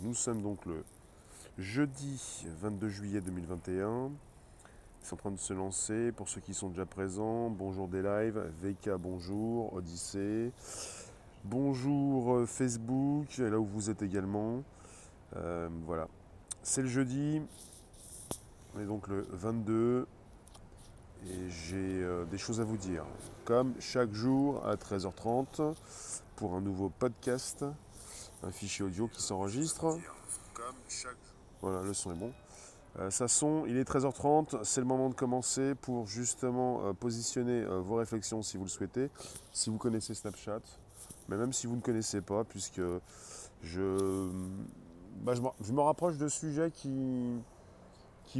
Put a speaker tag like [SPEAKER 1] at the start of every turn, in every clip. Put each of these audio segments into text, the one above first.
[SPEAKER 1] Nous sommes donc le jeudi 22 juillet 2021. C'est en train de se lancer. Pour ceux qui sont déjà présents, bonjour des lives, VK bonjour, Odyssée. Bonjour Facebook, là où vous êtes également. Voilà. C'est le jeudi. On est donc le 22 et j'ai des choses à vous dire. Comme chaque jour à 13h30 pour un nouveau podcast, un fichier audio qui s'enregistre. Voilà, le son est bon. Il est 13h30, c'est le moment de commencer pour justement positionner vos réflexions si vous le souhaitez, si vous connaissez Snapchat, mais même si vous ne connaissez pas, puisque je me rapproche de sujets qui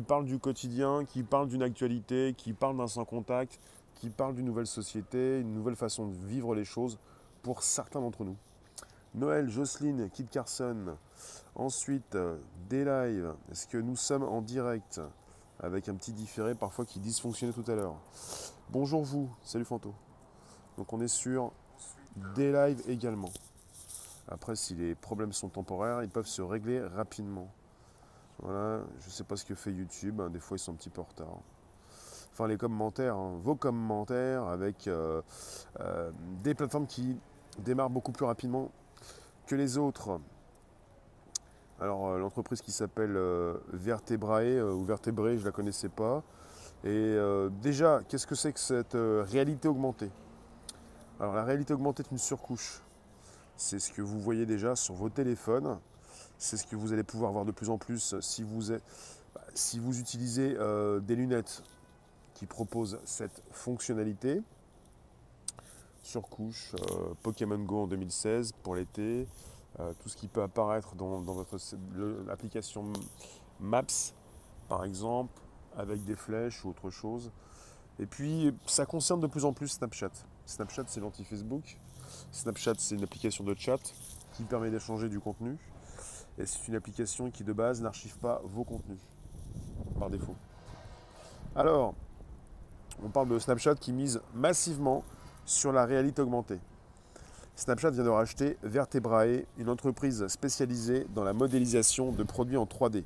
[SPEAKER 1] parlent du quotidien, qui parlent d'une actualité, qui parlent d'un sans contact, qui parlent d'une nouvelle société, une nouvelle façon de vivre les choses pour certains d'entre nous. Noël, Jocelyne, Kit Carson. Ensuite, des lives. Est-ce que nous sommes en direct avec un petit différé parfois qui dysfonctionnait tout à l'heure. Bonjour vous, salut Fanto. Donc on est sur des lives également. Après, si les problèmes sont temporaires, ils peuvent se régler rapidement. Voilà, je ne sais pas ce que fait YouTube, des fois ils sont un petit peu en retard. Enfin les commentaires, vos commentaires avec des plateformes qui démarrent beaucoup plus rapidement que les autres. Alors l'entreprise qui s'appelle Vertebrae ou Vertebrae, je ne la connaissais pas. Et déjà, qu'est-ce que c'est que cette réalité augmentée? Alors la réalité augmentée est une surcouche. C'est ce que vous voyez déjà sur vos téléphones. C'est ce que vous allez pouvoir voir de plus en plus si vous utilisez des lunettes qui proposent cette fonctionnalité. Surcouche, Pokémon Go en 2016 pour l'été. Tout ce qui peut apparaître dans votre l'application Maps, par exemple, avec des flèches ou autre chose. Et puis, ça concerne de plus en plus Snapchat. Snapchat, c'est l'anti-Facebook. Snapchat, c'est une application de chat qui permet d'échanger du contenu. Et c'est une application qui, de base, n'archive pas vos contenus, par défaut. Alors, on parle de Snapchat qui mise massivement sur la réalité augmentée. Snapchat vient de racheter Vertebrae, une entreprise spécialisée dans la modélisation de produits en 3D.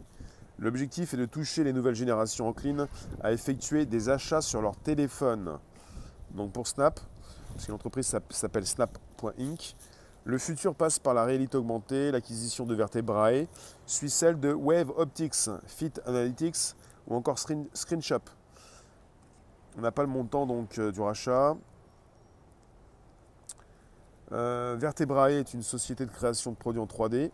[SPEAKER 1] L'objectif est de toucher les nouvelles générations enclines à effectuer des achats sur leur téléphone. Donc pour Snap, parce que l'entreprise s'appelle Snap.inc, le futur passe par la réalité augmentée. L'acquisition de Vertebrae suit celle de Wave Optics, Fit Analytics ou encore ScreenShop. On n'a pas le montant donc du rachat. Vertebrae est une société de création de produits en 3D.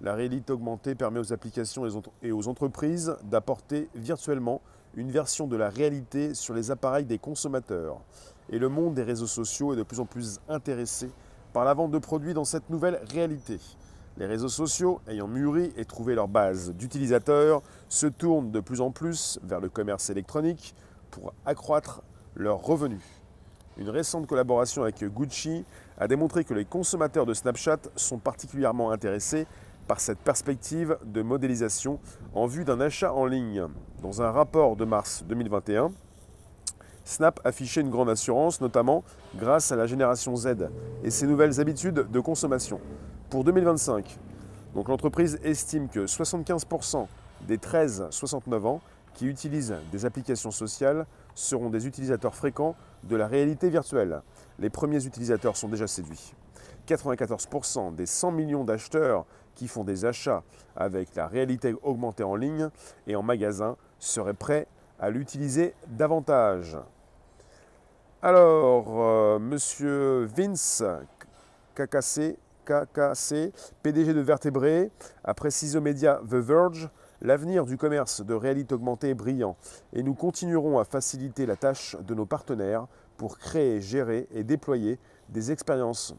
[SPEAKER 1] La réalité augmentée permet aux applications et aux entreprises d'apporter virtuellement une version de la réalité sur les appareils des consommateurs. Et le monde des réseaux sociaux est de plus en plus intéressé par la vente de produits dans cette nouvelle réalité. Les réseaux sociaux, ayant mûri et trouvé leur base d'utilisateurs, se tournent de plus en plus vers le commerce électronique pour accroître leurs revenus. Une récente collaboration avec Gucci a démontré que les consommateurs de Snapchat sont particulièrement intéressés par cette perspective de modélisation en vue d'un achat en ligne. Dans un rapport de mars 2021, Snap affichait une grande assurance, notamment grâce à la génération Z et ses nouvelles habitudes de consommation. Pour 2025, donc l'entreprise estime que 75% des 13-69 ans qui utilisent des applications sociales seront des utilisateurs fréquents de la réalité virtuelle. Les premiers utilisateurs sont déjà séduits. 94% des 100 millions d'acheteurs qui font des achats avec la réalité augmentée en ligne et en magasin seraient prêts à l'utiliser davantage. Alors, monsieur Vince KKC, PDG de Vertebrae, a précisé aux médias The Verge: l'avenir du commerce de réalité augmentée est brillant et nous continuerons à faciliter la tâche de nos partenaires pour créer, gérer et déployer des expériences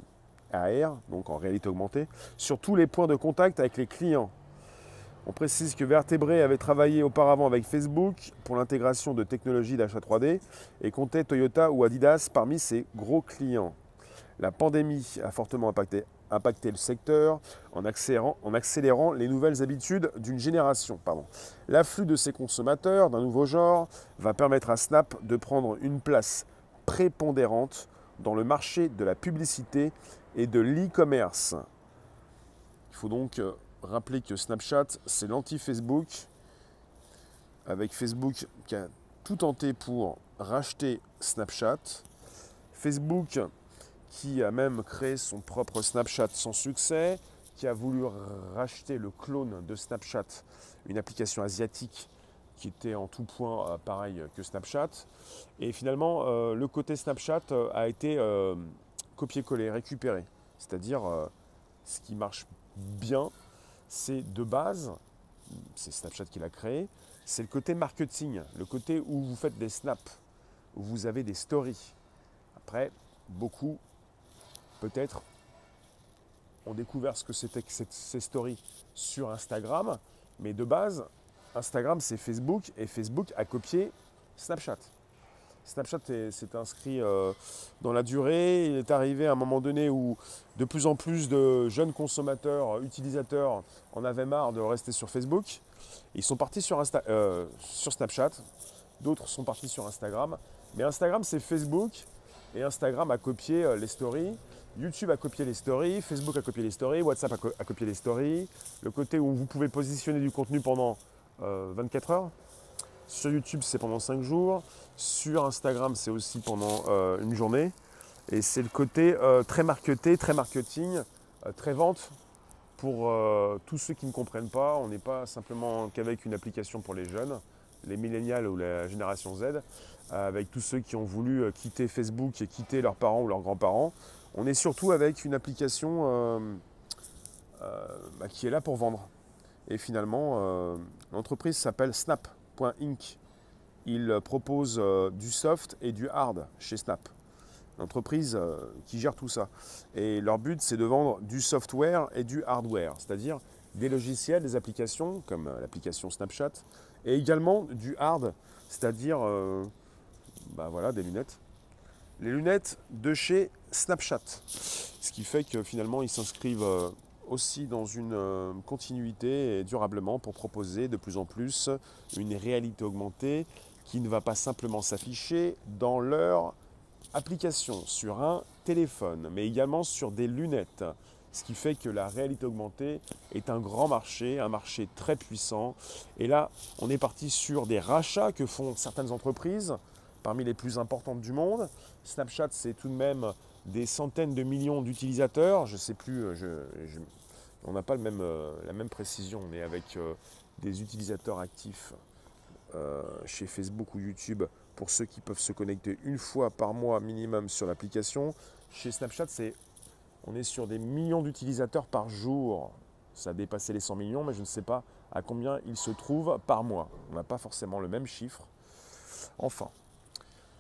[SPEAKER 1] AR, donc en réalité augmentée, sur tous les points de contact avec les clients. On précise que Vertebrae avait travaillé auparavant avec Facebook pour l'intégration de technologies d'achat 3D et comptait Toyota ou Adidas parmi ses gros clients. La pandémie a fortement impacté le secteur en accélérant les nouvelles habitudes d'une génération. L'afflux de ces consommateurs d'un nouveau genre va permettre à Snap de prendre une place prépondérante dans le marché de la publicité et de l'e-commerce. Il faut donc rappeler que Snapchat, c'est l'anti-Facebook, avec Facebook qui a tout tenté pour racheter Snapchat. Facebook qui a même créé son propre Snapchat sans succès, qui a voulu racheter le clone de Snapchat, une application asiatique qui était en tout point pareil que Snapchat. Et finalement, le côté Snapchat a été copié-collé, récupéré. C'est-à-dire, ce qui marche bien, c'est de base, c'est Snapchat qui l'a créé, c'est le côté marketing, le côté où vous faites des snaps, où vous avez des stories. Après, beaucoup, peut-être, ont découvert ce que c'était que ces stories sur Instagram, mais de base, Instagram, c'est Facebook, et Facebook a copié Snapchat. Snapchat s'est inscrit dans la durée. Il est arrivé à un moment donné où de plus en plus de jeunes consommateurs, utilisateurs, en avaient marre de rester sur Facebook. Ils sont partis sur Snapchat. D'autres sont partis sur Instagram. Mais Instagram, c'est Facebook. Et Instagram a copié les stories. YouTube a copié les stories. Facebook a copié les stories. WhatsApp a copié les stories. Le côté où vous pouvez positionner du contenu pendant 24 heures. Sur YouTube, c'est pendant 5 jours. Sur Instagram, c'est aussi pendant une journée. Et c'est le côté très marketé, très marketing, très vente pour tous ceux qui ne comprennent pas. On n'est pas simplement qu'avec une application pour les jeunes, les millénials ou la génération Z, avec tous ceux qui ont voulu quitter Facebook et quitter leurs parents ou leurs grands-parents. On est surtout avec une application qui est là pour vendre. Et finalement, l'entreprise s'appelle Snap.inc. Il propose du soft et du hard chez Snap. L'entreprise qui gère tout ça. Et leur but, c'est de vendre du software et du hardware, c'est-à-dire des logiciels, des applications, comme l'application Snapchat, et également du hard, c'est-à-dire des lunettes. Les lunettes de chez Snapchat. Ce qui fait que finalement, ils s'inscrivent aussi dans une continuité et durablement pour proposer de plus en plus une réalité augmentée qui ne va pas simplement s'afficher dans leur application sur un téléphone, mais également sur des lunettes. Ce qui fait que la réalité augmentée est un grand marché, un marché très puissant. Et là, on est parti sur des rachats que font certaines entreprises, parmi les plus importantes du monde. Snapchat, c'est tout de même des centaines de millions d'utilisateurs. Je ne sais plus, on n'a pas la même précision, mais avec des utilisateurs actifs chez Facebook ou YouTube, pour ceux qui peuvent se connecter une fois par mois minimum sur l'application. Chez Snapchat, on est sur des millions d'utilisateurs par jour. Ça a dépassé les 100 millions, mais je ne sais pas à combien ils se trouvent par mois. On n'a pas forcément le même chiffre. Enfin,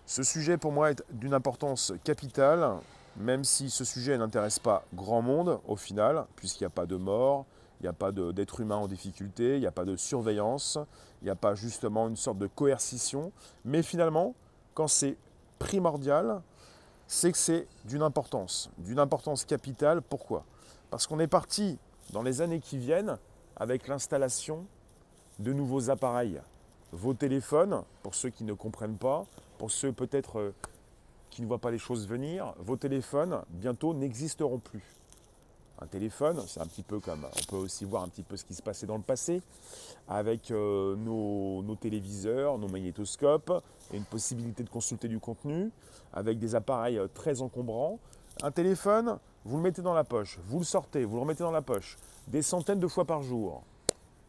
[SPEAKER 1] ce sujet pour moi est d'une importance capitale, même si ce sujet n'intéresse pas grand monde au final, puisqu'il n'y a pas de mort, il n'y a pas d'être humain en difficulté, il n'y a pas de surveillance, il n'y a pas justement une sorte de coercition. Mais finalement, quand c'est primordial, c'est que c'est d'une importance capitale. Pourquoi ? Parce qu'on est parti dans les années qui viennent avec l'installation de nouveaux appareils. Vos téléphones, pour ceux qui ne comprennent pas, pour ceux peut-être qui ne voient pas les choses venir, vos téléphones bientôt n'existeront plus. Un téléphone, c'est un petit peu comme, on peut aussi voir un petit peu ce qui se passait dans le passé, avec nos téléviseurs, nos magnétoscopes, et une possibilité de consulter du contenu, avec des appareils très encombrants. Un téléphone, vous le mettez dans la poche, vous le sortez, vous le remettez dans la poche, des centaines de fois par jour.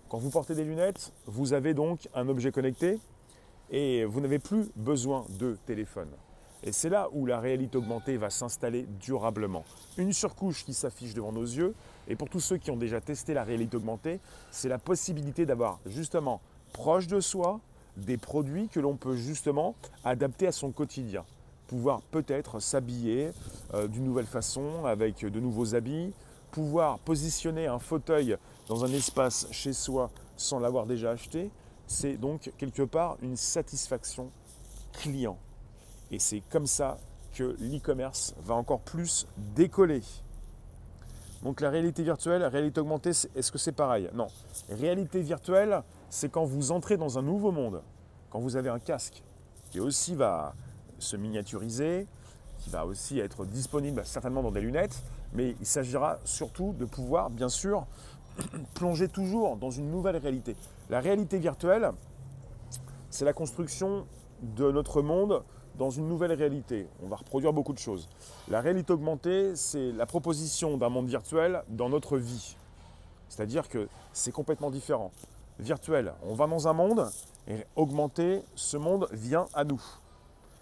[SPEAKER 1] Quand vous portez des lunettes, vous avez donc un objet connecté, et vous n'avez plus besoin de téléphone. Et c'est là où la réalité augmentée va s'installer durablement. Une surcouche qui s'affiche devant nos yeux, et pour tous ceux qui ont déjà testé la réalité augmentée, c'est la possibilité d'avoir justement proche de soi des produits que l'on peut justement adapter à son quotidien. Pouvoir peut-être s'habiller d'une nouvelle façon, avec de nouveaux habits, pouvoir positionner un fauteuil dans un espace chez soi sans l'avoir déjà acheté, c'est donc quelque part une satisfaction client. Et c'est comme ça que l'e-commerce va encore plus décoller. Donc la réalité virtuelle, la réalité augmentée, est-ce que c'est pareil ? Non. Réalité virtuelle, c'est quand vous entrez dans un nouveau monde, quand vous avez un casque qui aussi va se miniaturiser, qui va aussi être disponible certainement dans des lunettes, mais il s'agira surtout de pouvoir, bien sûr,
[SPEAKER 2] plonger toujours dans une nouvelle réalité. La réalité virtuelle, c'est la construction de notre monde dans une nouvelle réalité. On va reproduire beaucoup de choses. La réalité augmentée, c'est la proposition d'un monde virtuel dans notre vie. C'est-à-dire que c'est complètement différent. Virtuel, on va dans un monde, et augmenté, ce monde vient à nous.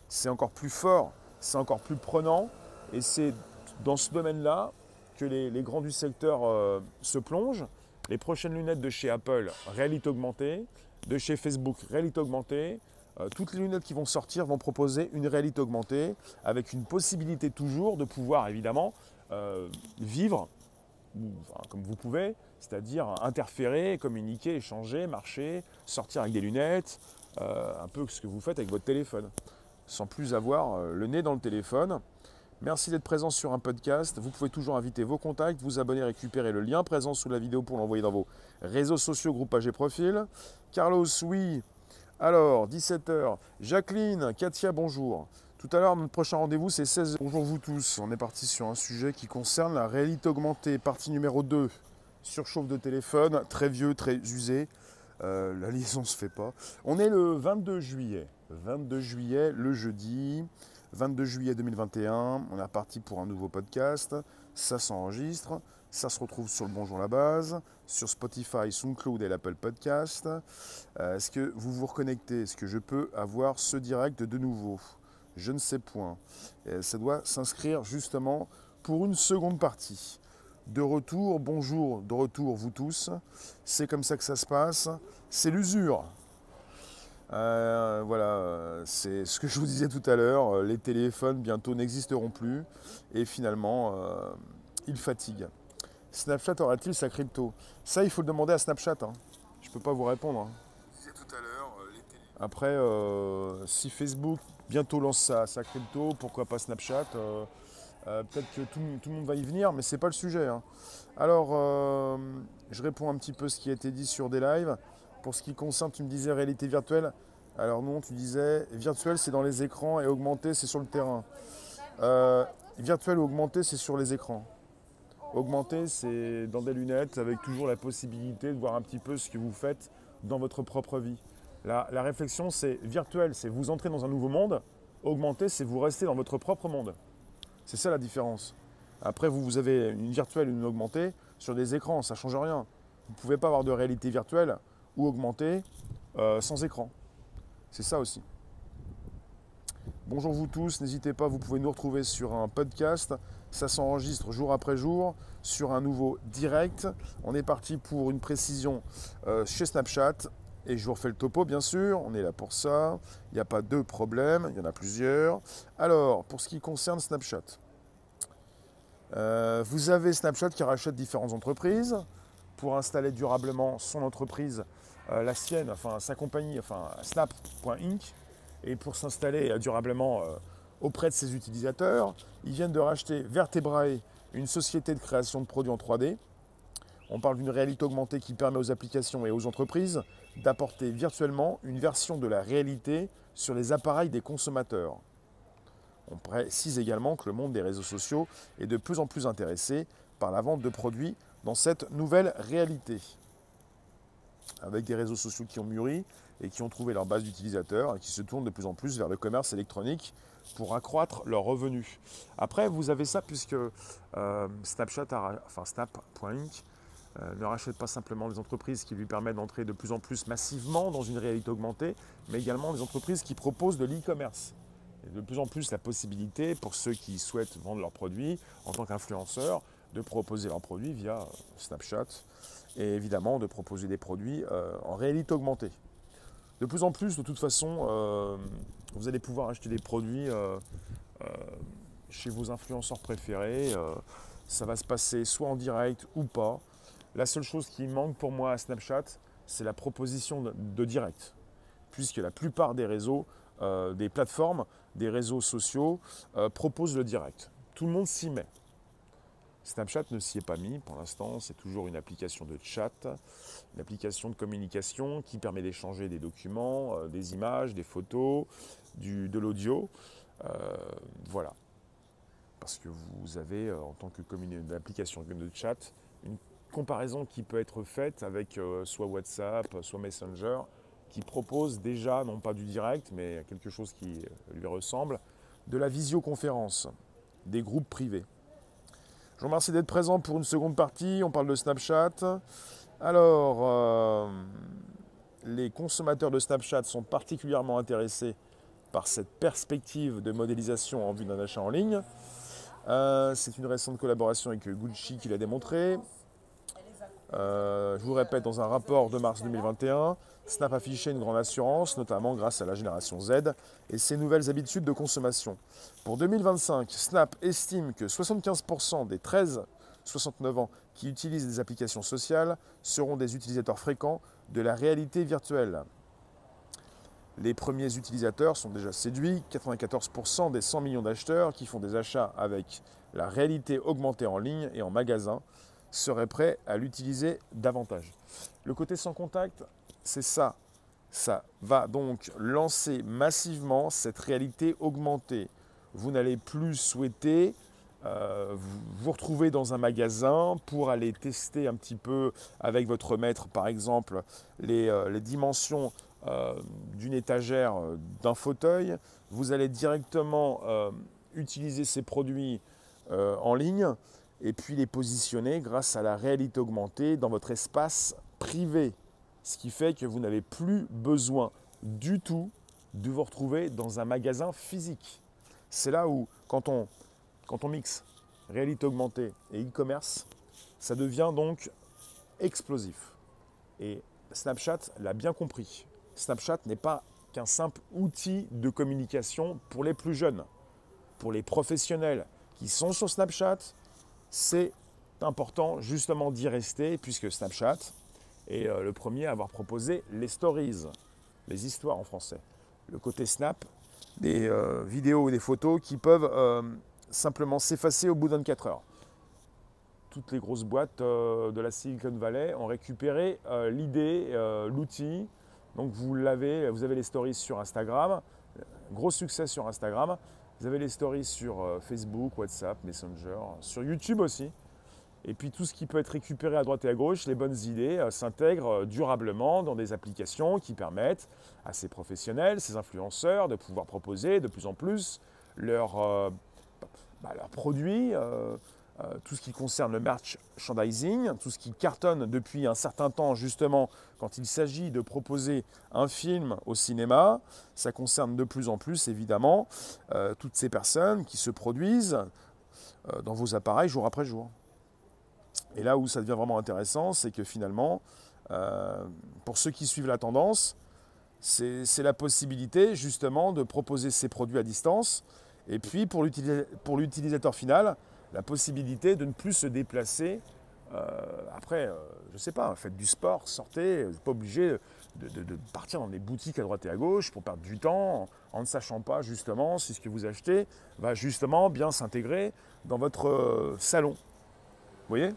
[SPEAKER 2] C'est encore plus fort, c'est encore plus prenant, et c'est dans ce domaine-là que les grands du secteur se plongent. Les prochaines lunettes de chez Apple, réalité augmentée, de chez Facebook, réalité augmentée, toutes les lunettes qui vont sortir vont proposer une réalité augmentée avec une possibilité toujours de pouvoir évidemment vivre comme vous pouvez, c'est-à-dire interférer, communiquer, échanger, marcher, sortir avec des lunettes, un peu ce que vous faites avec votre téléphone, sans plus avoir le nez dans le téléphone. Merci d'être présent sur un podcast. Vous pouvez toujours inviter vos contacts, vous abonner, récupérer le lien présent sous la vidéo pour l'envoyer dans vos réseaux sociaux, groupes, pages et profils. Carlos, oui. Alors, 17h. Jacqueline, Katia, bonjour. Tout à l'heure, notre prochain rendez-vous, c'est 16h. Bonjour vous tous. On est parti sur un sujet qui concerne la réalité augmentée. Partie numéro 2. Surchauffe de téléphone, très vieux, très usé. La liaison ne se fait pas. On est le 22 juillet. 22 juillet, le jeudi. 22 juillet 2021. On est reparti pour un nouveau podcast. Ça s'enregistre. Ça se retrouve sur le Bonjour la base, sur Spotify, SoundCloud et l'Apple Podcast. Est-ce que vous vous reconnectez? Est-ce que je peux avoir ce direct de nouveau? Je ne sais point. Ça doit s'inscrire justement pour une seconde partie. De retour, bonjour, de retour vous tous. C'est comme ça que ça se passe. C'est l'usure. Voilà, c'est ce que je vous disais tout à l'heure. Les téléphones bientôt n'existeront plus. Et finalement, ils fatiguent. Snapchat aura-t-il sa crypto? Ça, il faut le demander à Snapchat. Hein. Je ne peux pas vous répondre. Hein. Je disais tout à l'heure, après, si Facebook bientôt lance sa crypto, pourquoi pas Snapchat peut-être que tout le monde va y venir, mais ce n'est pas le sujet. Hein. Alors, je réponds un petit peu ce qui a été dit sur des lives. Pour ce qui concerne, tu me disais réalité virtuelle. Alors non, tu disais virtuel, c'est dans les écrans et augmenté, c'est sur le terrain. Virtuel ou augmenté, c'est sur les écrans. Augmenté, c'est dans des lunettes avec toujours la possibilité de voir un petit peu ce que vous faites dans votre propre vie. La réflexion, c'est virtuel, c'est vous entrez dans un nouveau monde. Augmenté, c'est vous restez dans votre propre monde. C'est ça la différence. Après, vous avez une virtuelle et une augmentée sur des écrans, ça ne change rien. Vous ne pouvez pas avoir de réalité virtuelle ou augmentée sans écran. C'est ça aussi. Bonjour vous tous, n'hésitez pas, vous pouvez nous retrouver sur un podcast. Ça s'enregistre jour après jour sur un nouveau direct. On est parti pour une précision chez Snapchat. Et je vous refais le topo, bien sûr. On est là pour ça. Il n'y a pas de problème. Il y en a plusieurs. Alors, pour ce qui concerne Snapchat. Vous avez Snapchat qui rachète différentes entreprises pour installer durablement son entreprise, la sienne, enfin sa compagnie, enfin Snap.inc. Et pour s'installer durablement auprès de ses utilisateurs, ils viennent de racheter Vertebrae, une société de création de produits en 3D. On parle d'une réalité augmentée qui permet aux applications et aux entreprises d'apporter virtuellement une version de la réalité sur les appareils des consommateurs. On précise également que le monde des réseaux sociaux est de plus en plus intéressé par la vente de produits dans cette nouvelle réalité. Avec des réseaux sociaux qui ont mûri et qui ont trouvé leur base d'utilisateurs et qui se tournent de plus en plus vers le commerce électronique pour accroître leurs revenus. Après, vous avez ça puisque Snap.inc ne rachète pas simplement des entreprises qui lui permettent d'entrer de plus en plus massivement dans une réalité augmentée, mais également des entreprises qui proposent de l'e-commerce. Et de plus en plus la possibilité pour ceux qui souhaitent vendre leurs produits en tant qu'influenceurs de proposer leurs produits via Snapchat et évidemment de proposer des produits en réalité augmentée. De plus en plus, de toute façon, vous allez pouvoir acheter des produits chez vos influenceurs préférés. Ça va se passer soit en direct ou pas. La seule chose qui manque pour moi à Snapchat, c'est la proposition de direct. Puisque la plupart des réseaux, des plateformes, des réseaux sociaux proposent le direct. Tout le monde s'y met. Snapchat ne s'y est pas mis pour l'instant, c'est toujours une application de chat, une application de communication qui permet d'échanger des documents, des images, des photos, de l'audio. Voilà. Parce que vous avez, en tant que application de chat, une comparaison qui peut être faite avec soit WhatsApp, soit Messenger, qui propose déjà, non pas du direct, mais quelque chose qui lui ressemble, de la visioconférence, des groupes privés. Je vous remercie d'être présent pour une seconde partie. On parle de Snapchat. Alors, les consommateurs de Snapchat sont particulièrement intéressés par cette perspective de modélisation en vue d'un achat en ligne. C'est une récente collaboration avec Gucci qui l'a démontré. Je vous répète, dans un rapport de mars 2021, Snap affichait une grande assurance, notamment grâce à la génération Z et ses nouvelles habitudes de consommation. Pour 2025, Snap estime que 75% des 13-69 ans qui utilisent des applications sociales seront des utilisateurs fréquents de la réalité virtuelle. Les premiers utilisateurs sont déjà séduits. 94% des 100 millions d'acheteurs qui font des achats avec la réalité augmentée en ligne et en magasin seraient prêts à l'utiliser davantage. Le côté sans contact, c'est ça. Ça va donc lancer massivement cette réalité augmentée. Vous n'allez plus souhaiter vous retrouver dans un magasin pour aller tester un petit peu avec votre maître, par exemple, les dimensions d'une étagère, d'un fauteuil. Vous allez directement utiliser ces produits en ligne et puis les positionner grâce à la réalité augmentée dans votre espace privé. Ce qui fait que vous n'avez plus besoin du tout de vous retrouver dans un magasin physique. C'est là où, quand on mixe réalité augmentée et e-commerce, ça devient donc explosif. Et Snapchat l'a bien compris. Snapchat n'est pas qu'un simple outil de communication pour les plus jeunes. Pour les professionnels qui sont sur Snapchat, c'est important justement d'y rester puisque Snapchat est le premier à avoir proposé les stories, les histoires en français. Le côté Snap, des vidéos ou des photos qui peuvent simplement s'effacer au bout de 24 heures. Toutes les grosses boîtes de la Silicon Valley ont récupéré l'idée, l'outil. Donc vous avez les stories sur Instagram, gros succès sur Instagram. Vous avez les stories sur Facebook, WhatsApp, Messenger, sur YouTube aussi. Et puis tout ce qui peut être récupéré à droite et à gauche, les bonnes idées s'intègrent durablement dans des applications qui permettent à ces professionnels, ces influenceurs de pouvoir proposer de plus en plus leurs produits, tout ce qui concerne le merchandising, tout ce qui cartonne depuis un certain temps justement quand il s'agit de proposer un film au cinéma. Ça concerne de plus en plus évidemment toutes ces personnes qui se produisent dans vos appareils jour après jour. Et là où ça devient vraiment intéressant, c'est que finalement, pour ceux qui suivent la tendance, c'est la possibilité justement de proposer ces produits à distance. Et puis pour l'utilisateur final, la possibilité de ne plus se déplacer. Après, je ne sais pas, faites du sport, sortez, vous n'êtes pas obligé de partir dans des boutiques à droite et à gauche pour perdre du temps en ne sachant pas justement si ce que vous achetez va justement bien s'intégrer dans votre salon. Vous voyez ?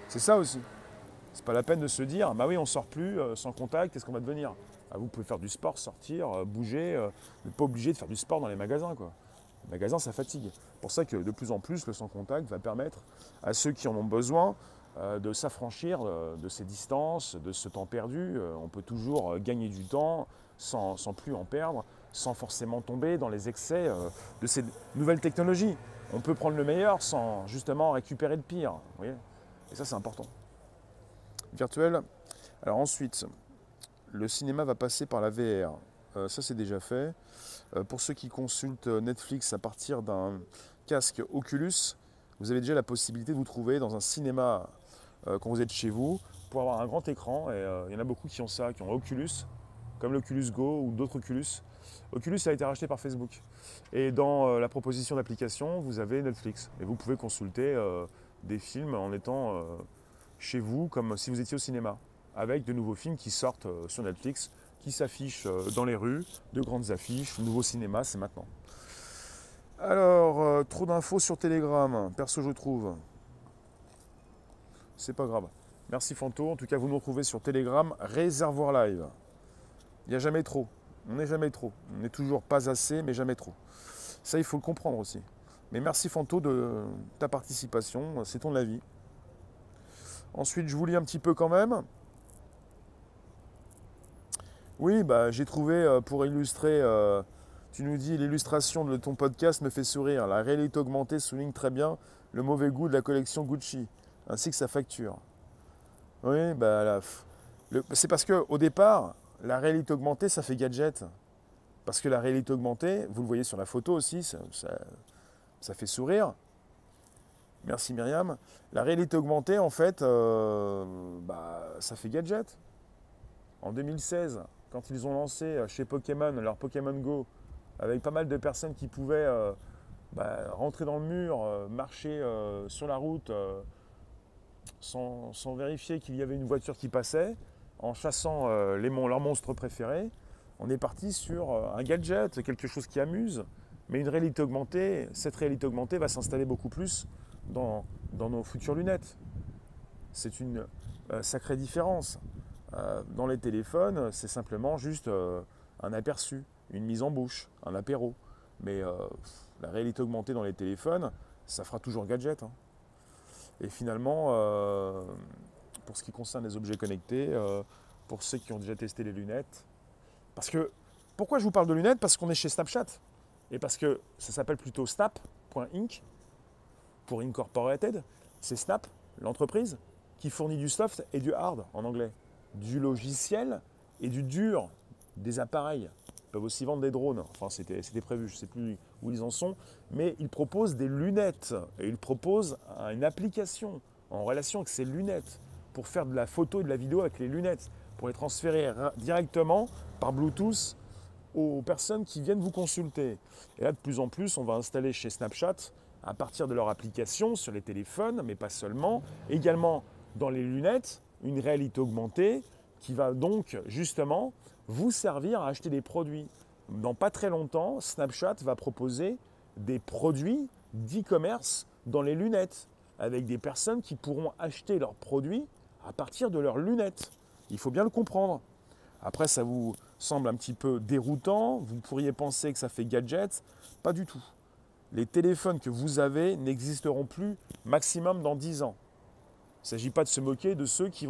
[SPEAKER 2] C'est ça aussi. C'est pas la peine de se dire, bah oui, on ne sort plus sans contact, qu'est-ce qu'on va devenir ? Vous pouvez faire du sport, sortir, bouger, vous n'êtes pas obligé de faire du sport dans les magasins, quoi. Les magasins, ça fatigue. C'est pour ça que de plus en plus, le sans contact va permettre à ceux qui en ont besoin de s'affranchir de ces distances, de ce temps perdu. On peut toujours gagner du temps sans plus en perdre, sans forcément tomber dans les excès de ces nouvelles technologies. On peut prendre le meilleur sans justement récupérer le pire. Vous voyez ? Et ça, c'est important. Virtuel. Alors ensuite, le cinéma va passer par la VR. Ça, c'est déjà fait. Pour ceux qui consultent Netflix à partir d'un casque Oculus, vous avez déjà la possibilité de vous trouver dans un cinéma quand vous êtes chez vous pour avoir un grand écran. Et il y en a beaucoup qui ont ça, qui ont Oculus, comme l'Oculus Go ou d'autres Oculus. Oculus a été racheté par Facebook. Et dans la proposition d'application, vous avez Netflix. Et vous pouvez consulter des films en étant chez vous, comme si vous étiez au cinéma, avec de nouveaux films qui sortent sur Netflix, qui s'affichent dans les rues, de grandes affiches, nouveau cinéma, c'est maintenant. Alors, trop d'infos sur Telegram, perso je trouve. C'est pas grave. Merci Fanto, en tout cas vous nous retrouvez sur Telegram, Réservoir Live. Il n'y a jamais trop, on n'est jamais trop. On n'est toujours pas assez, mais jamais trop. Ça, il faut le comprendre aussi. Mais merci Fanto de ta participation, c'est ton avis. Ensuite, je vous lis un petit peu quand même. Oui, j'ai trouvé pour illustrer, tu nous dis l'illustration de ton podcast me fait sourire. La réalité augmentée souligne très bien le mauvais goût de la collection Gucci, ainsi que sa facture. Oui, c'est parce qu'au départ, la réalité augmentée, ça fait gadget. Parce que la réalité augmentée, vous le voyez sur la photo aussi, ça fait sourire. Merci Myriam. La réalité augmentée, en fait, ça fait gadget. En 2016, quand ils ont lancé chez Pokémon leur Pokémon Go, avec pas mal de personnes qui pouvaient rentrer dans le mur, marcher sur la route sans vérifier qu'il y avait une voiture qui passait, en chassant leurs monstres préférés, on est parti sur un gadget, quelque chose qui amuse, mais une réalité augmentée. Cette réalité augmentée va s'installer beaucoup plus dans nos futures lunettes. C'est une sacrée différence. Dans les téléphones, c'est simplement juste un aperçu, une mise en bouche, un apéro. Mais la réalité augmentée dans les téléphones, ça fera toujours gadget. Hein. Et finalement, pour ce qui concerne les objets connectés, pour ceux qui ont déjà testé les lunettes, pourquoi je vous parle de lunettes? Parce qu'on est chez Snapchat. Et parce que ça s'appelle plutôt Snap.inc pour Incorporated. C'est Snap, l'entreprise, qui fournit du soft et du hard en anglais. Du logiciel et du dur, des appareils. Ils peuvent aussi vendre des drones. Enfin, c'était prévu, je ne sais plus où ils en sont. Mais ils proposent des lunettes. Et ils proposent une application en relation avec ces lunettes pour faire de la photo et de la vidéo avec les lunettes, pour les transférer directement par Bluetooth aux personnes qui viennent vous consulter. Et là, de plus en plus, on va installer chez Snapchat, à partir de leur application sur les téléphones, mais pas seulement, également dans les lunettes, une réalité augmentée qui va donc justement vous servir à acheter des produits. Dans pas très longtemps, Snapchat va proposer des produits d'e-commerce dans les lunettes, avec des personnes qui pourront acheter leurs produits à partir de leurs lunettes. Il faut bien le comprendre. Après, ça vous semble un petit peu déroutant, vous pourriez penser que ça fait gadget, pas du tout. Les téléphones que vous avez n'existeront plus maximum dans 10 ans. Il ne s'agit pas de se moquer de ceux qui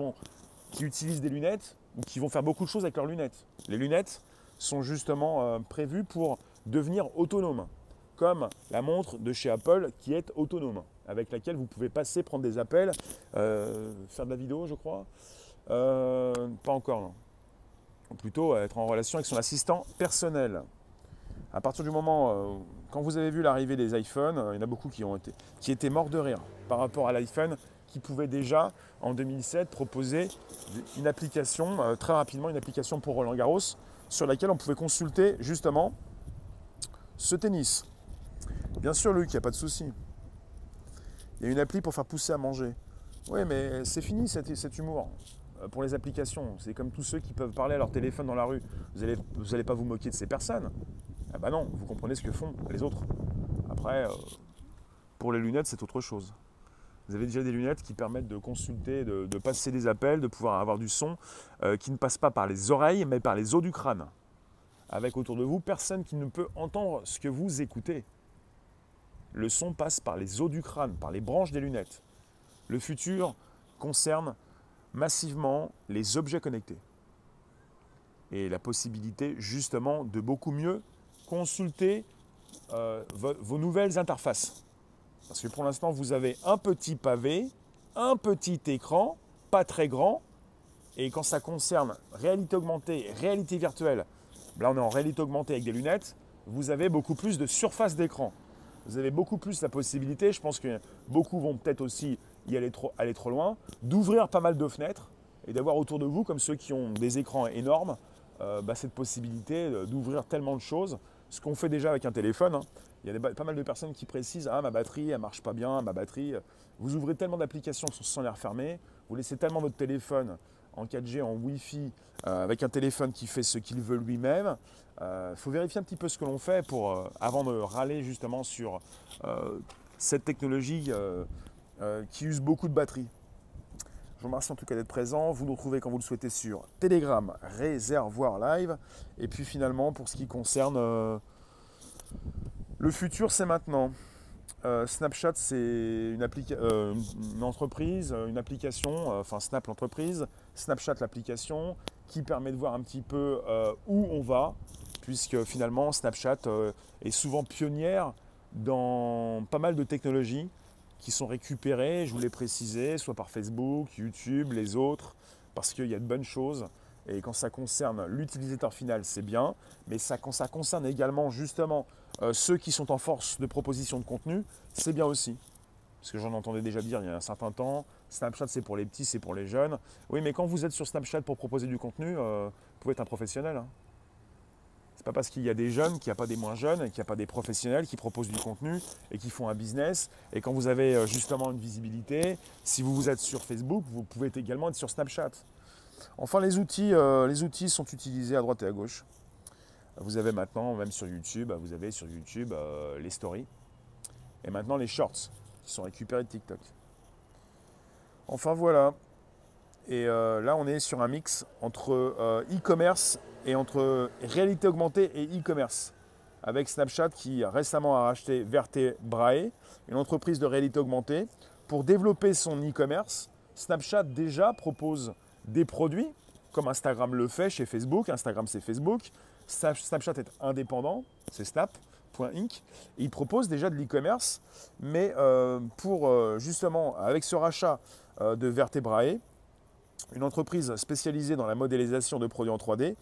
[SPEAKER 2] utilisent des lunettes ou qui vont faire beaucoup de choses avec leurs lunettes. Les lunettes sont justement prévues pour devenir autonomes, comme la montre de chez Apple qui est autonome, avec laquelle vous pouvez passer, prendre des appels, faire de la vidéo, je crois. Pas encore, non. Plutôt être en relation avec son assistant personnel. À partir du moment, quand vous avez vu l'arrivée des iPhones, il y en a beaucoup qui étaient morts de rire par rapport à l'iPhone qui pouvait déjà, en 2007, proposer une application, très rapidement, une application pour Roland-Garros, sur laquelle on pouvait consulter justement ce tennis. Bien sûr, Luc, il n'y a pas de souci. Il y a une appli pour faire pousser à manger. Oui, mais c'est fini cet humour. Pour les applications, c'est comme tous ceux qui peuvent parler à leur téléphone dans la rue. Vous allez pas vous moquer de ces personnes. Ah bah non, vous comprenez ce que font les autres. Après, pour les lunettes, c'est autre chose. Vous avez déjà des lunettes qui permettent de consulter, de passer des appels, de pouvoir avoir du son qui ne passe pas par les oreilles, mais par les os du crâne. Avec autour de vous, personne qui ne peut entendre ce que vous écoutez. Le son passe par les os du crâne, par les branches des lunettes. Le futur concerne massivement les objets connectés. Et la possibilité justement de beaucoup mieux consulter vos nouvelles interfaces. Parce que pour l'instant, vous avez un petit pavé, un petit écran, pas très grand. Et quand ça concerne réalité augmentée, réalité virtuelle, là on est en réalité augmentée avec des lunettes, vous avez beaucoup plus de surface d'écran. Vous avez beaucoup plus la possibilité, je pense que beaucoup vont peut-être aussi y aller trop loin, d'ouvrir pas mal de fenêtres et d'avoir autour de vous, comme ceux qui ont des écrans énormes, cette possibilité d'ouvrir tellement de choses. Ce qu'on fait déjà avec un téléphone, hein. Il y a pas mal de personnes qui précisent « Ah, ma batterie, elle ne marche pas bien, ma batterie… » Vous ouvrez tellement d'applications sans les refermer, vous laissez tellement votre téléphone en 4G, en Wi-Fi, avec un téléphone qui fait ce qu'il veut lui-même. Faut vérifier un petit peu ce que l'on fait avant de râler justement sur cette technologie qui use beaucoup de batterie. Je vous remercie en tout cas d'être présent. Vous nous retrouvez quand vous le souhaitez sur Telegram, Réservoir Live. Et puis finalement, pour ce qui concerne le futur, c'est maintenant. Snapchat, c'est une entreprise, une application, enfin Snap l'entreprise, Snapchat l'application, qui permet de voir un petit peu où on va, puisque finalement Snapchat est souvent pionnière dans pas mal de technologies qui sont récupérées, je vous l'ai précisé, soit par Facebook, YouTube, les autres, parce qu'il y a de bonnes choses. Et quand ça concerne l'utilisateur final, c'est bien, mais quand ça concerne également justement ceux qui sont en force de proposition de contenu, c'est bien aussi. Parce que j'en entendais déjà dire il y a un certain temps, Snapchat c'est pour les petits, c'est pour les jeunes. Oui, mais quand vous êtes sur Snapchat pour proposer du contenu, vous pouvez être un professionnel. Hein. C'est pas parce qu'il y a des jeunes qu'il n'y a pas des moins jeunes, qu'il n'y a pas des professionnels qui proposent du contenu et qui font un business. Et quand vous avez justement une visibilité, si vous êtes sur Facebook, vous pouvez également être sur Snapchat. Enfin, les outils sont utilisés à droite et à gauche. Vous avez maintenant, même sur YouTube, vous avez sur YouTube les stories. Et maintenant les shorts qui sont récupérés de TikTok. Enfin voilà. Et là, on est sur un mix entre e-commerce et entre réalité augmentée et e-commerce. Avec Snapchat qui récemment a racheté Vertebrae, une entreprise de réalité augmentée. Pour développer son e-commerce, Snapchat déjà propose des produits, comme Instagram le fait chez Facebook. Instagram, c'est Facebook. Snapchat est indépendant, c'est Snap.inc. Il propose déjà de l'e-commerce, mais justement, avec ce rachat de Vertebrae, une entreprise spécialisée dans la modélisation de produits en 3D,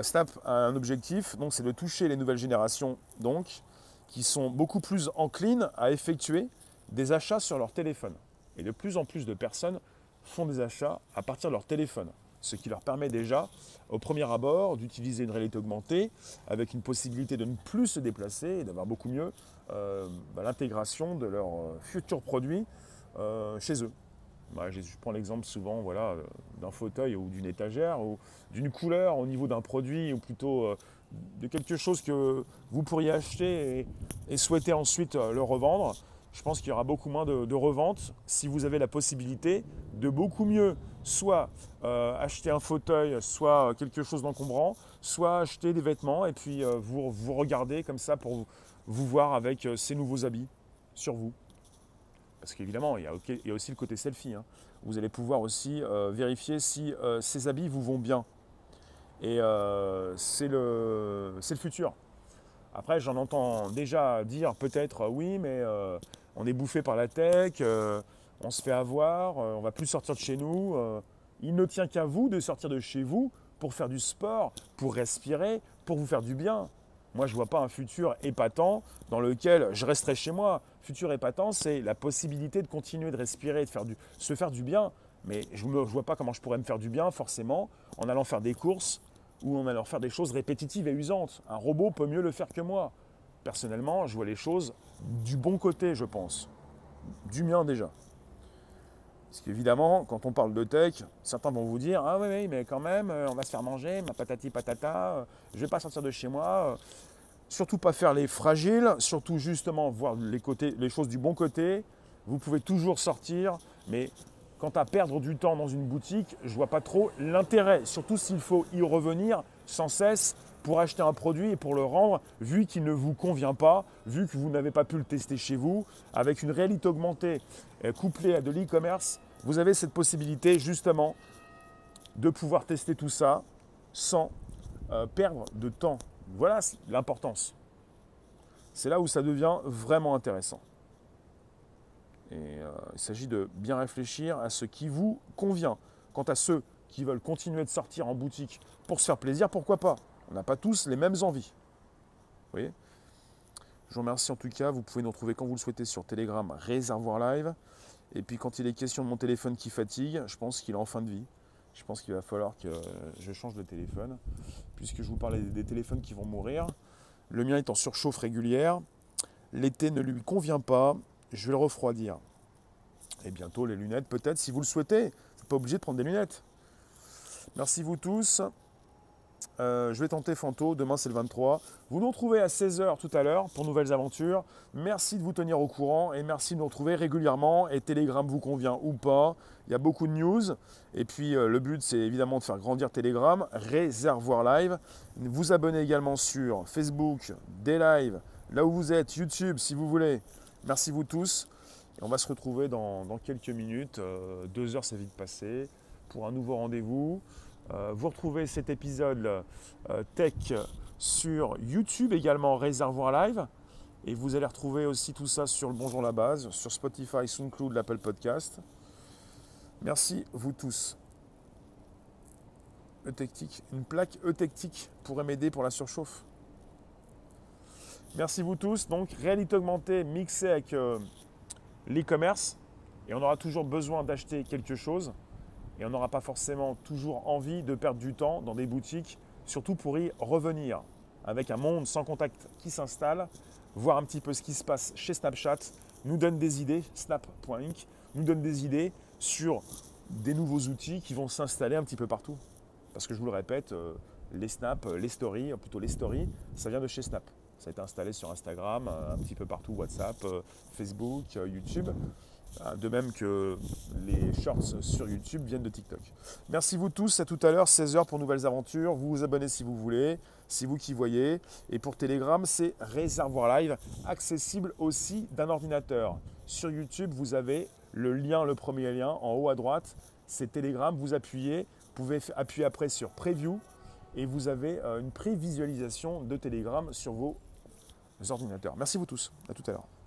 [SPEAKER 2] Snap a un objectif, donc c'est de toucher les nouvelles générations, donc, qui sont beaucoup plus enclines à effectuer des achats sur leur téléphone. Et de plus en plus de personnes font des achats à partir de leur téléphone, ce qui leur permet déjà, au premier abord, d'utiliser une réalité augmentée avec une possibilité de ne plus se déplacer et d'avoir beaucoup mieux l'intégration de leurs futurs produits chez eux. Je prends l'exemple souvent d'un fauteuil ou d'une étagère ou d'une couleur au niveau d'un produit ou plutôt de quelque chose que vous pourriez acheter et souhaiter ensuite le revendre. Je pense qu'il y aura beaucoup moins de reventes si vous avez la possibilité de beaucoup mieux soit acheter un fauteuil, soit quelque chose d'encombrant, soit acheter des vêtements et puis vous regardez comme ça pour vous voir avec ces nouveaux habits sur vous. Parce qu'évidemment, il y a aussi le côté selfie. Hein. Vous allez pouvoir aussi vérifier si ces habits vous vont bien. Et c'est le futur. Après, j'en entends déjà dire peut-être oui, mais on est bouffé par la tech, on se fait avoir, on ne va plus sortir de chez nous. Il ne tient qu'à vous de sortir de chez vous pour faire du sport, pour respirer, pour vous faire du bien. Moi, je ne vois pas un futur épatant dans lequel je resterai chez moi. Futur épatant, c'est la possibilité de continuer de respirer, de se faire du bien. Mais je ne vois pas comment je pourrais me faire du bien forcément en allant faire des courses ou en allant faire des choses répétitives et usantes. Un robot peut mieux le faire que moi. Personnellement, je vois les choses du bon côté, je pense. Du mien déjà. Parce qu'évidemment, quand on parle de tech, certains vont vous dire « Ah oui, mais quand même, on va se faire manger, ma patati patata, je ne vais pas sortir de chez moi. » Surtout pas faire les fragiles, surtout justement voir les choses du bon côté. Vous pouvez toujours sortir, mais quant à perdre du temps dans une boutique, je ne vois pas trop l'intérêt. Surtout s'il faut y revenir sans cesse pour acheter un produit et pour le rendre, vu qu'il ne vous convient pas, vu que vous n'avez pas pu le tester chez vous. Avec une réalité augmentée couplée à de l'e-commerce, vous avez cette possibilité justement de pouvoir tester tout ça sans perdre de temps. Voilà l'importance. C'est là où ça devient vraiment intéressant. Et il s'agit de bien réfléchir à ce qui vous convient. Quant à ceux qui veulent continuer de sortir en boutique pour se faire plaisir, pourquoi pas? On n'a pas tous les mêmes envies. Vous voyez? Je vous remercie en tout cas. Vous pouvez nous retrouver quand vous le souhaitez sur Telegram, Réservoir Live. Et puis quand il est question de mon téléphone qui fatigue, je pense qu'il est en fin de vie. Je pense qu'il va falloir que je change de téléphone, puisque je vous parlais des téléphones qui vont mourir. Le mien est en surchauffe régulière. L'été ne lui convient pas. Je vais le refroidir. Et bientôt les lunettes, peut-être, si vous le souhaitez. Vous n'êtes pas obligé de prendre des lunettes. Merci vous tous. Je vais tenter Fanto, demain c'est le 23. Vous nous retrouvez à 16h tout à l'heure pour nouvelles aventures. Merci de vous tenir au courant et merci de nous retrouver régulièrement. Et Telegram vous convient ou pas, il y a beaucoup de news. Et puis le but c'est évidemment de faire grandir Telegram, Réservoir Live. Vous abonnez également sur Facebook, des lives, là où vous êtes, YouTube si vous voulez. Merci vous tous. Et on va se retrouver dans quelques minutes. 2 heures, c'est vite passé, pour un nouveau rendez-vous. Vous retrouvez cet épisode tech sur YouTube également, Réservoir Live. Et vous allez retrouver aussi tout ça sur le Bonjour la Base, sur Spotify, SoundCloud, l'Apple Podcast. Merci vous tous. Eutectic, une plaque eutectique pourrait m'aider pour la surchauffe. Merci vous tous. Donc, réalité augmentée mixée avec l'e-commerce. Et on aura toujours besoin d'acheter quelque chose. Et on n'aura pas forcément toujours envie de perdre du temps dans des boutiques, surtout pour y revenir. Avec un monde sans contact qui s'installe, voir un petit peu ce qui se passe chez Snapchat, nous donne des idées, snap.inc, nous donne des idées sur des nouveaux outils qui vont s'installer un petit peu partout. Parce que je vous le répète, les snaps, les stories, plutôt les stories, ça vient de chez Snap. Ça a été installé sur Instagram, un petit peu partout, WhatsApp, Facebook, YouTube. De même que les shorts sur YouTube viennent de TikTok. Merci vous tous, à tout à l'heure, 16h pour nouvelles aventures. Vous vous abonnez si vous voulez, c'est vous qui voyez. Et pour Telegram, c'est Réservoir Live, accessible aussi d'un ordinateur. Sur YouTube, vous avez le lien, le premier lien, en haut à droite, c'est Telegram. Vous appuyez, vous pouvez appuyer après sur Preview et vous avez une prévisualisation de Telegram sur vos ordinateurs. Merci vous tous, à tout à l'heure.